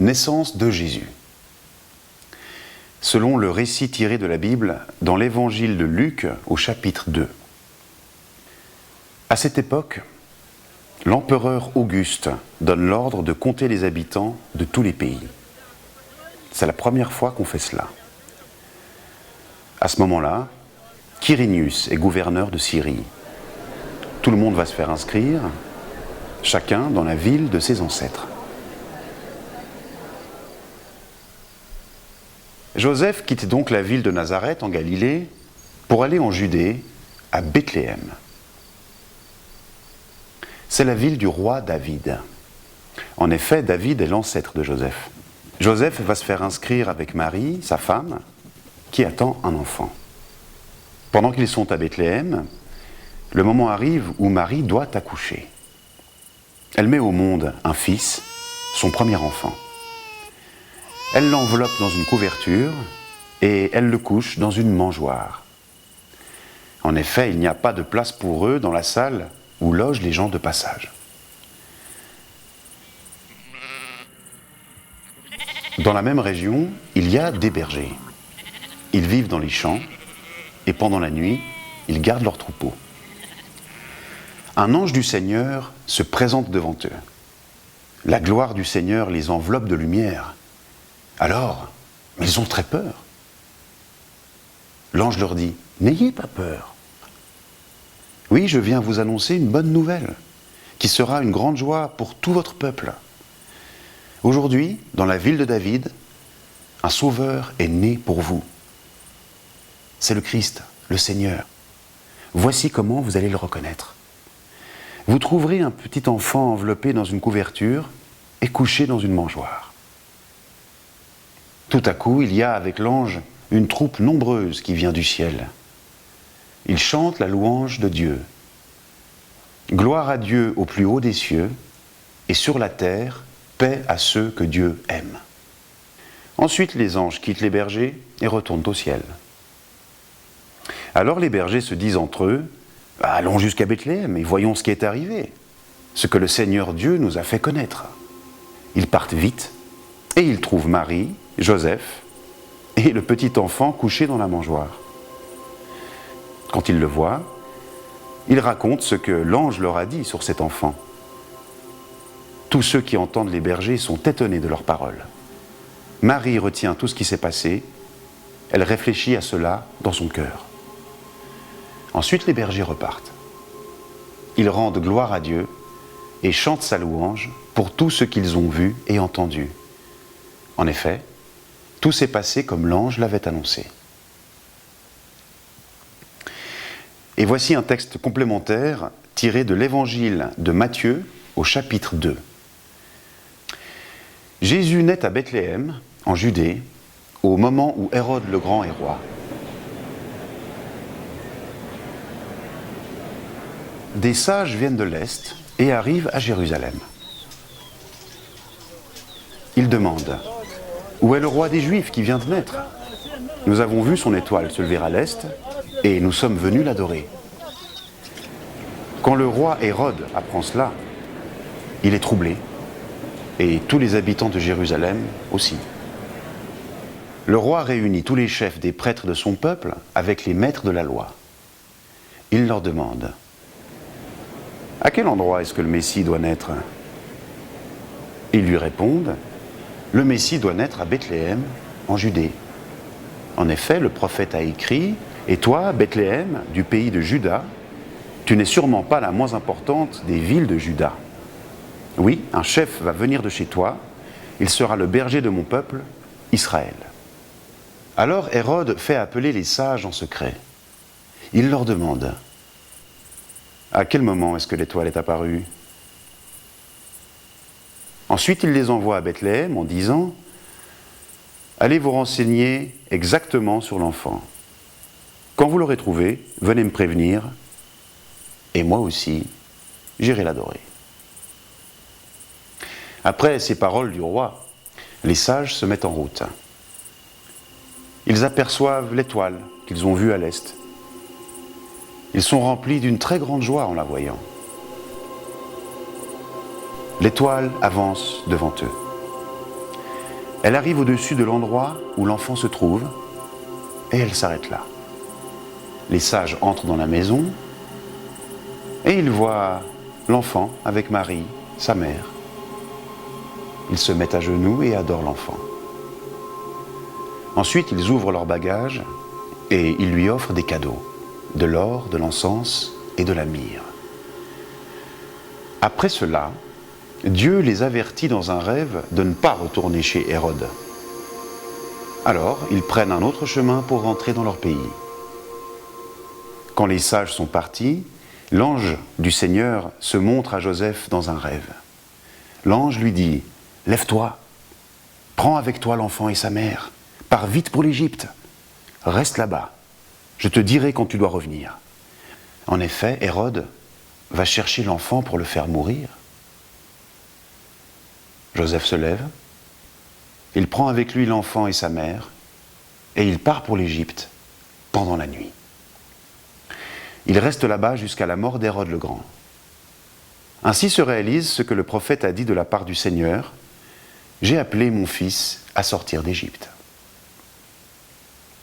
Naissance de Jésus. Selon le récit tiré de la Bible dans l'évangile de Luc au chapitre 2. À cette époque, l'empereur Auguste donne l'ordre de compter les habitants de tous les pays. C'est la première fois qu'on fait cela. À ce moment-là, Quirinius est gouverneur de Syrie. Tout le monde va se faire inscrire, chacun dans la ville de ses ancêtres. Joseph quitte donc la ville de Nazareth en Galilée pour aller en Judée, à Bethléem. C'est la ville du roi David. En effet, David est l'ancêtre de Joseph. Joseph va se faire inscrire avec Marie, sa femme, qui attend un enfant. Pendant qu'ils sont à Bethléem, le moment arrive où Marie doit accoucher. Elle met au monde un fils, son premier enfant. Elle l'enveloppe dans une couverture et elle le couche dans une mangeoire. En effet, il n'y a pas de place pour eux dans la salle où logent les gens de passage. Dans la même région, il y a des bergers. Ils vivent dans les champs et pendant la nuit, ils gardent leurs troupeaux. Un ange du Seigneur se présente devant eux. La gloire du Seigneur les enveloppe de lumière. Alors, ils ont très peur. L'ange leur dit, « N'ayez pas peur. Oui, je viens vous annoncer une bonne nouvelle, qui sera une grande joie pour tout votre peuple. Aujourd'hui, dans la ville de David, un sauveur est né pour vous. C'est le Christ, le Seigneur. Voici comment vous allez le reconnaître. Vous trouverez un petit enfant enveloppé dans une couverture et couché dans une mangeoire. Tout à coup, il y a avec l'ange une troupe nombreuse qui vient du ciel. Ils chantent la louange de Dieu. Gloire à Dieu au plus haut des cieux, et sur la terre, paix à ceux que Dieu aime. Ensuite, les anges quittent les bergers et retournent au ciel. Alors les bergers se disent entre eux, « Allons jusqu'à Bethléem et voyons ce qui est arrivé, ce que le Seigneur Dieu nous a fait connaître. » Ils partent vite et ils trouvent Marie, Joseph et le petit enfant couché dans la mangeoire. Quand ils le voient, ils racontent ce que l'ange leur a dit sur cet enfant. Tous ceux qui entendent les bergers sont étonnés de leurs paroles. Marie retient tout ce qui s'est passé, elle réfléchit à cela dans son cœur. Ensuite, les bergers repartent. Ils rendent gloire à Dieu et chantent sa louange pour tout ce qu'ils ont vu et entendu. En effet, tout s'est passé comme l'ange l'avait annoncé. Et voici un texte complémentaire tiré de l'évangile de Matthieu au chapitre 2. Jésus naît à Bethléem, en Judée, au moment où Hérode le Grand est roi. Des sages viennent de l'Est et arrivent à Jérusalem. Ils demandent « Où est le roi des Juifs qui vient de naître ? Nous avons vu son étoile se lever à l'Est et nous sommes venus l'adorer. » Quand le roi Hérode apprend cela, il est troublé et tous les habitants de Jérusalem aussi. Le roi réunit tous les chefs des prêtres de son peuple avec les maîtres de la loi. Il leur demande « À quel endroit est-ce que le Messie doit naître ?» Ils lui répondent « Le Messie doit naître à Bethléem, en Judée. En effet, le prophète a écrit « Et toi, Bethléem, du pays de Juda, tu n'es sûrement pas la moins importante des villes de Juda. Oui, un chef va venir de chez toi, il sera le berger de mon peuple, Israël. » Alors Hérode fait appeler les sages en secret. Il leur demande « À quel moment est-ce que l'étoile est apparue ?» Ensuite, il les envoie à Bethléem en disant « Allez vous renseigner exactement sur l'enfant. Quand vous l'aurez trouvé, venez me prévenir, et moi aussi, j'irai l'adorer. » Après ces paroles du roi, les sages se mettent en route. Ils aperçoivent l'étoile qu'ils ont vue à l'est. Ils sont remplis d'une très grande joie en la voyant. L'étoile avance devant eux. Elle arrive au-dessus de l'endroit où l'enfant se trouve et elle s'arrête là. Les sages entrent dans la maison et ils voient l'enfant avec Marie, sa mère. Ils se mettent à genoux et adorent l'enfant. Ensuite, ils ouvrent leurs bagages et ils lui offrent des cadeaux, de l'or, de l'encens et de la myrrhe. Après cela, Dieu les avertit dans un rêve de ne pas retourner chez Hérode. Alors, ils prennent un autre chemin pour rentrer dans leur pays. Quand les sages sont partis, l'ange du Seigneur se montre à Joseph dans un rêve. L'ange lui dit « Lève-toi, prends avec toi l'enfant et sa mère, pars vite pour l'Égypte, reste là-bas, je te dirai quand tu dois revenir. » En effet, Hérode va chercher l'enfant pour le faire mourir. Joseph se lève, il prend avec lui l'enfant et sa mère, et il part pour l'Égypte pendant la nuit. Il reste là-bas jusqu'à la mort d'Hérode le Grand. Ainsi se réalise ce que le prophète a dit de la part du Seigneur : « J'ai appelé mon fils à sortir d'Égypte. »